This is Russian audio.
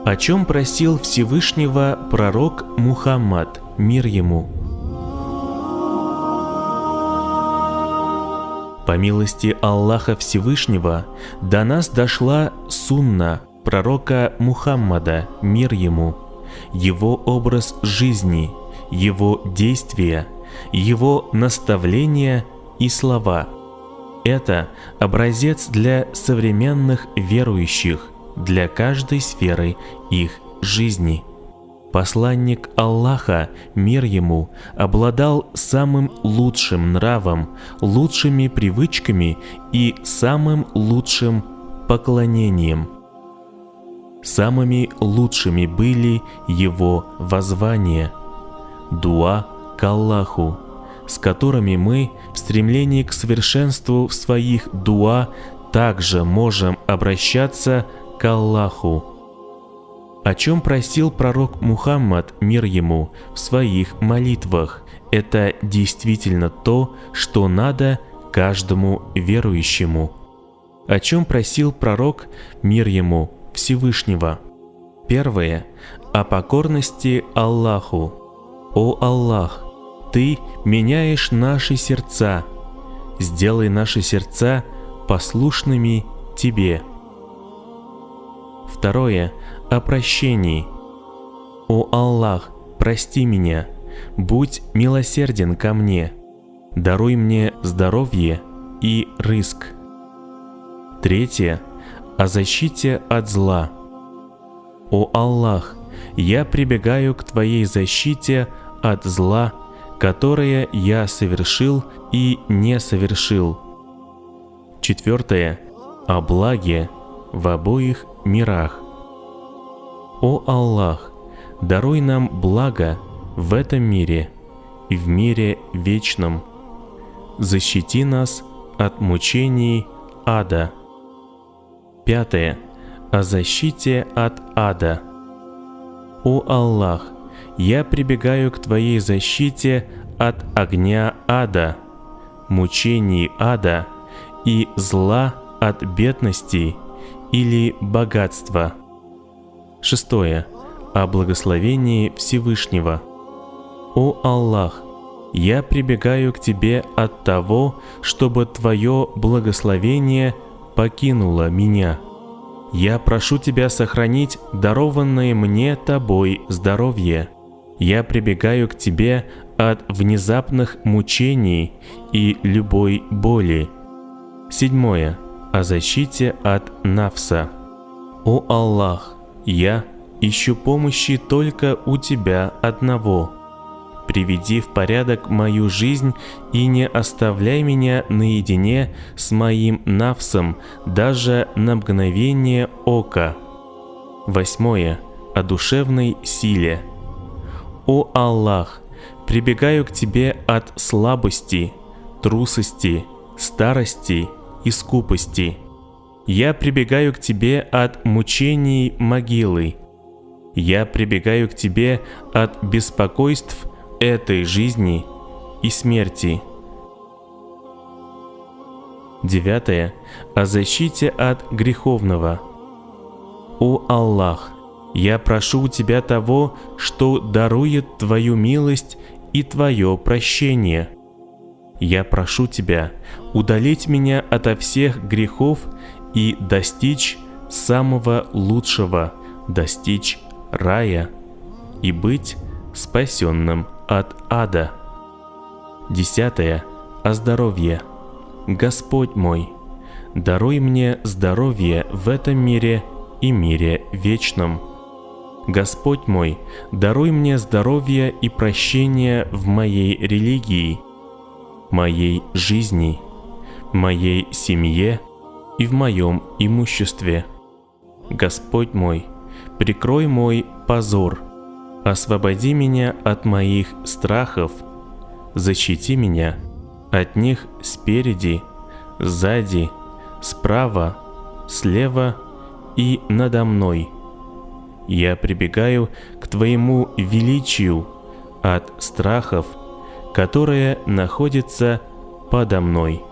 О чем просил Всевышнего пророк Мухаммад, мир ему? По милости Аллаха Всевышнего до нас дошла сунна пророка Мухаммада, мир ему, его образ жизни, его действия, его наставления и слова. Это образец для современных верующих, для каждой сферы их жизни. Посланник Аллаха, мир ему, обладал самым лучшим нравом, лучшими привычками и самым лучшим поклонением. Самыми лучшими были его воззвания, дуа к Аллаху, с которыми мы в стремлении к совершенству в своих дуа также можем обращаться к Аллаху. О чем просил пророк Мухаммад, мир ему, в своих молитвах, это действительно то, что надо каждому верующему. О чем просил пророк, мир ему, Всевышнего? Первое – о покорности Аллаху. «О Аллах, Ты меняешь наши сердца, сделай наши сердца послушными Тебе». Второе – о прощении. «О Аллах, прости меня, будь милосерден ко мне, даруй мне здоровье и рызк». Третье – о защите от зла. «О Аллах, я прибегаю к Твоей защите от зла, которое я совершил и не совершил». Четвертое – о благе в обоих мирах. «О Аллах, даруй нам благо в этом мире и в мире вечном. Защити нас от мучений ада». Пятое – о защите от ада. «О Аллах, я прибегаю к Твоей защите от огня ада, мучений ада и зла от бедности или богатства». Шестое – о благословении Всевышнего. «О Аллах, я прибегаю к Тебе от того, чтобы Твое благословение покинуло меня. Я прошу Тебя сохранить дарованное мне Тобой здоровье. Я прибегаю к Тебе от внезапных мучений и любой боли». Седьмое – о защите от нафса. «О Аллах, я ищу помощи только у Тебя одного. Приведи в порядок мою жизнь и не оставляй меня наедине с моим нафсом даже на мгновение ока». Восьмое – о душевной силе. «О Аллах, прибегаю к Тебе от слабости, трусости, старости и скупости. Я прибегаю к Тебе от мучений могилы. Я прибегаю к Тебе от беспокойств этой жизни и смерти». Девятое – о защите от греховного. «О Аллах, я прошу у Тебя того, что дарует Твою милость и Твое прощение. Я прошу Тебя удалить меня ото всех грехов и достичь самого лучшего, достичь рая и быть спасенным от ада». Десятое – о здоровье. «Господь мой, даруй мне здоровье в этом мире и мире вечном. Господь мой, даруй мне здоровье и прощение в моей религии, моей жизни, моей семье и в моем имуществе. Господь мой, прикрой мой позор, освободи меня от моих страхов, защити меня от них спереди, сзади, справа, слева и надо мной. Я прибегаю к Твоему величию от страхов, которые находятся подо мной».